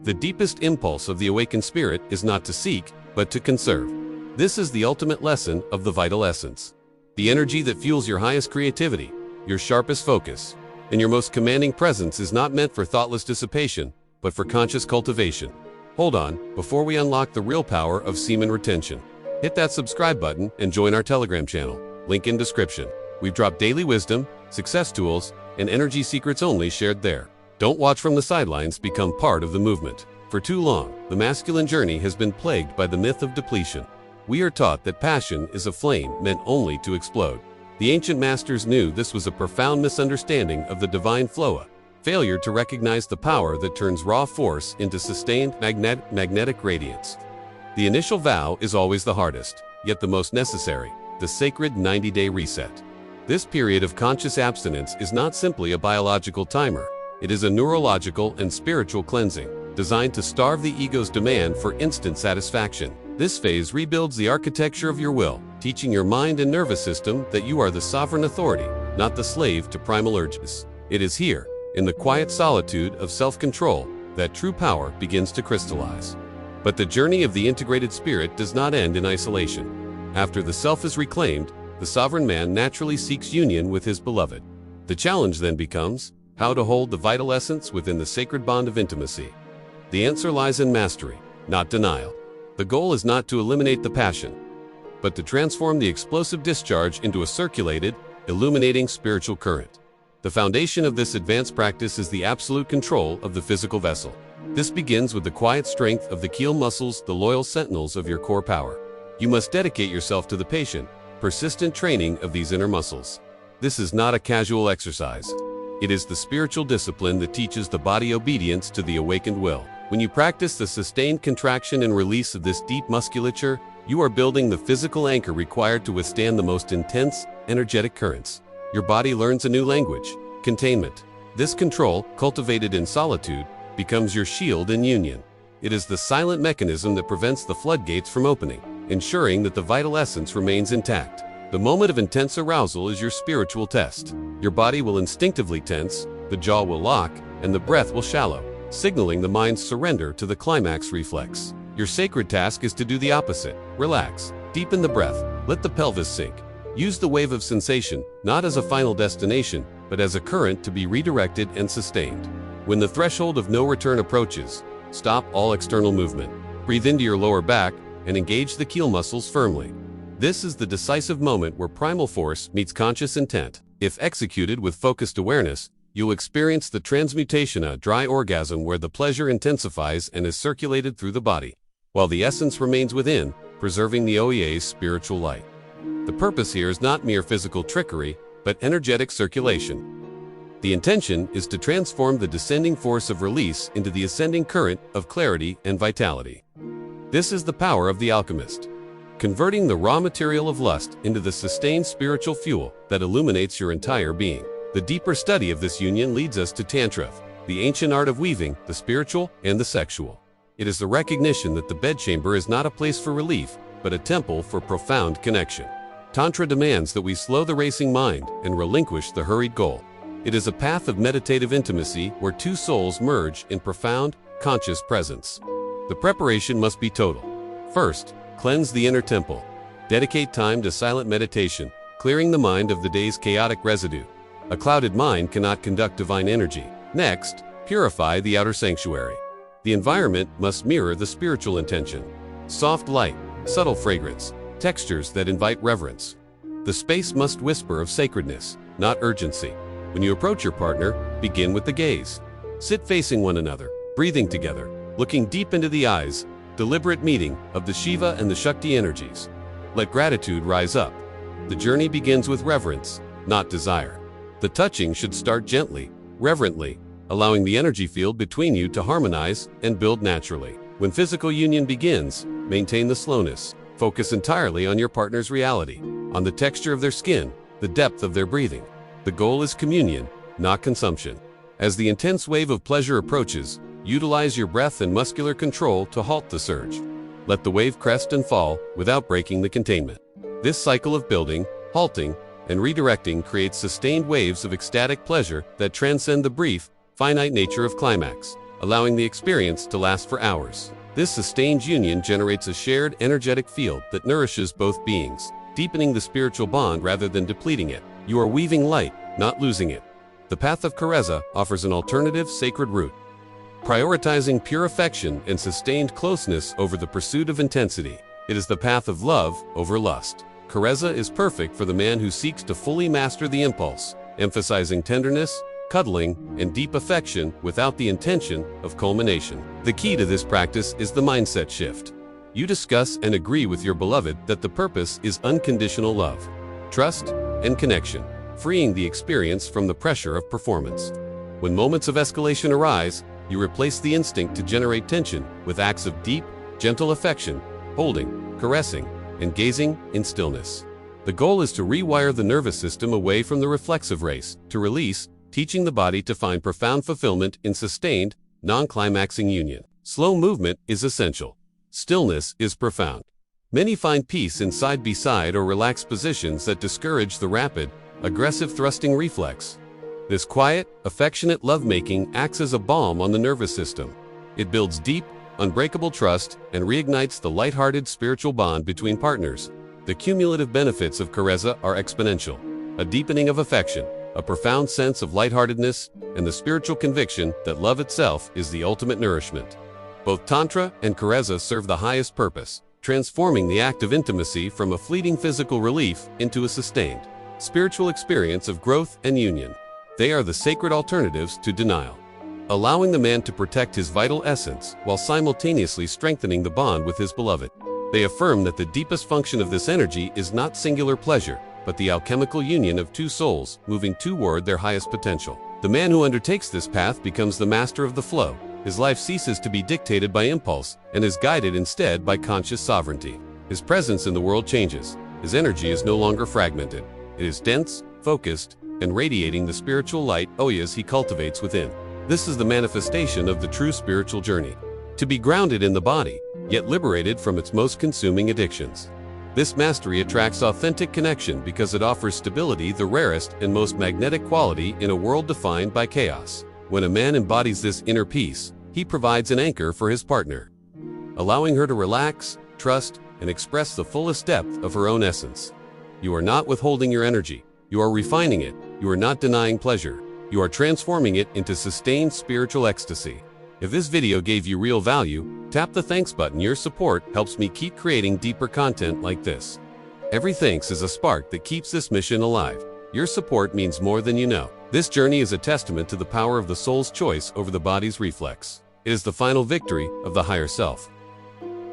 The deepest impulse of the awakened spirit is not to seek, but to conserve. This is the ultimate lesson of the vital essence. The energy that fuels your highest creativity, your sharpest focus, and your most commanding presence is not meant for thoughtless dissipation, but for conscious cultivation. Hold on, before we unlock the real power of semen retention. Hit that subscribe button and join our Telegram channel. Link in description. We've dropped daily wisdom, success tools, and energy secrets only shared there. Don't watch from the sidelines, become part of the movement. For too long, the masculine journey has been plagued by the myth of depletion. We are taught that passion is a flame meant only to explode. The ancient masters knew this was a profound misunderstanding of the divine flow, a failure to recognize the power that turns raw force into sustained magnetic radiance. The initial vow is always the hardest, yet the most necessary, the sacred 90-day reset. This period of conscious abstinence is not simply a biological timer. It is a neurological and spiritual cleansing, designed to starve the ego's demand for instant satisfaction. This phase rebuilds the architecture of your will, teaching your mind and nervous system that you are the sovereign authority, not the slave to primal urges. It is here, in the quiet solitude of self-control, that true power begins to crystallize. But the journey of the integrated spirit does not end in isolation. After the self is reclaimed, the sovereign man naturally seeks union with his beloved. The challenge then becomes how to hold the vital essence within the sacred bond of intimacy. The answer lies in mastery, not denial. The goal is not to eliminate the passion, but to transform the explosive discharge into a circulated, illuminating spiritual current. The foundation of this advanced practice is the absolute control of the physical vessel. This begins with the quiet strength of the keel muscles, the loyal sentinels of your core power. You must dedicate yourself to the patient, persistent training of these inner muscles. This is not a casual exercise. It is the spiritual discipline that teaches the body obedience to the awakened will. When you practice the sustained contraction and release of this deep musculature, you are building the physical anchor required to withstand the most intense, energetic currents. Your body learns a new language, containment. This control, cultivated in solitude, becomes your shield in union. It is the silent mechanism that prevents the floodgates from opening, ensuring that the vital essence remains intact. The moment of intense arousal is your spiritual test. Your body will instinctively tense, the jaw will lock, and the breath will shallow, signaling the mind's surrender to the climax reflex. Your sacred task is to do the opposite. Relax, deepen the breath, let the pelvis sink. Use the wave of sensation, not as a final destination, but as a current to be redirected and sustained. When the threshold of no return approaches, stop all external movement. Breathe into your lower back and engage the keel muscles firmly. This is the decisive moment where primal force meets conscious intent. If executed with focused awareness, you'll experience the transmutation, a dry orgasm where the pleasure intensifies and is circulated through the body, while the essence remains within, preserving the OEA's spiritual light. The purpose here is not mere physical trickery, but energetic circulation. The intention is to transform the descending force of release into the ascending current of clarity and vitality. This is the power of the alchemist, converting the raw material of lust into the sustained spiritual fuel that illuminates your entire being. The deeper study of this union leads us to Tantra, the ancient art of weaving the spiritual and the sexual. It is the recognition that the bedchamber is not a place for relief, but a temple for profound connection. Tantra demands that we slow the racing mind and relinquish the hurried goal. It is a path of meditative intimacy where two souls merge in profound, conscious presence. The preparation must be total. First, cleanse the inner temple. Dedicate time to silent meditation, clearing the mind of the day's chaotic residue. A clouded mind cannot conduct divine energy. Next, purify the outer sanctuary. The environment must mirror the spiritual intention. Soft light, subtle fragrance, textures that invite reverence. The space must whisper of sacredness, not urgency. When you approach your partner, begin with the gaze. Sit facing one another, breathing together, looking deep into the eyes, deliberate meeting of the Shiva and the Shakti energies. Let gratitude rise up. The journey begins with reverence, not desire. The touching should start gently, reverently, allowing the energy field between you to harmonize and build naturally. When physical union begins, maintain the slowness. Focus entirely on your partner's reality, on the texture of their skin, the depth of their breathing. The goal is communion, not consumption. As the intense wave of pleasure approaches, utilize your breath and muscular control to halt the surge. Let the wave crest and fall without breaking the containment. This cycle of building, halting, and redirecting creates sustained waves of ecstatic pleasure that transcend the brief, finite nature of climax. allowing the experience to last for hours. This sustained union generates a shared energetic field that nourishes both beings, deepening the spiritual bond rather than depleting it. You are weaving light, not losing it. The path of Carezza offers an alternative sacred route, prioritizing pure affection and sustained closeness over the pursuit of intensity. It is the path of love over lust. Carezza is perfect for the man who seeks to fully master the impulse, emphasizing tenderness, cuddling, and deep affection without the intention of culmination. The key to this practice is the mindset shift. You discuss and agree with your beloved that the purpose is unconditional love, trust, and connection, freeing the experience from the pressure of performance. When moments of escalation arise, you replace the instinct to generate tension with acts of deep, gentle affection, holding, caressing, and gazing in stillness. The goal is to rewire the nervous system away from the reflexive race to release, teaching the body to find profound fulfillment in sustained, non-climaxing union. Slow movement is essential. Stillness is profound. Many find peace in side-by-side or relaxed positions that discourage the rapid, aggressive thrusting reflex. This quiet, affectionate lovemaking acts as a balm on the nervous system. It builds deep, unbreakable trust and reignites the lighthearted spiritual bond between partners. The cumulative benefits of Carezza are exponential. A deepening of affection, a profound sense of lightheartedness, and the spiritual conviction that love itself is the ultimate nourishment. Both Tantra and Carezza serve the highest purpose, transforming the act of intimacy from a fleeting physical relief into a sustained, spiritual experience of growth and union. They are the sacred alternatives to denial, allowing the man to protect his vital essence while simultaneously strengthening the bond with his beloved. They affirm that the deepest function of this energy is not singular pleasure, but the alchemical union of two souls moving toward their highest potential. The man who undertakes this path becomes the master of the flow. His life ceases to be dictated by impulse and is guided instead by conscious sovereignty. His presence in the world changes. His energy is no longer fragmented. It is dense, focused, and radiating the spiritual light oyas he cultivates within. This is the manifestation of the true spiritual journey. To be grounded in the body, yet liberated from its most consuming addictions. This mastery attracts authentic connection because it offers stability, the rarest and most magnetic quality in a world defined by chaos. When a man embodies this inner peace, he provides an anchor for his partner, allowing her to relax, trust, and express the fullest depth of her own essence. You are not withholding your energy. You are refining it. You are not denying pleasure. You are transforming it into sustained spiritual ecstasy. If this video gave you real value, tap the thanks button. Your support helps me keep creating deeper content like this. Every thanks is a spark that keeps this mission alive. Your support means more than you know. This journey is a testament to the power of the soul's choice over the body's reflex. It is the final victory of the higher self.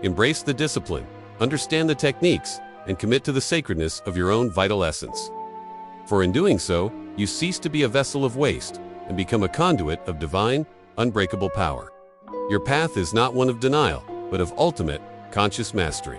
Embrace the discipline, understand the techniques, and commit to the sacredness of your own vital essence. For in doing so, you cease to be a vessel of waste and become a conduit of divine, unbreakable power. Your path is not one of denial, but of ultimate, conscious mastery.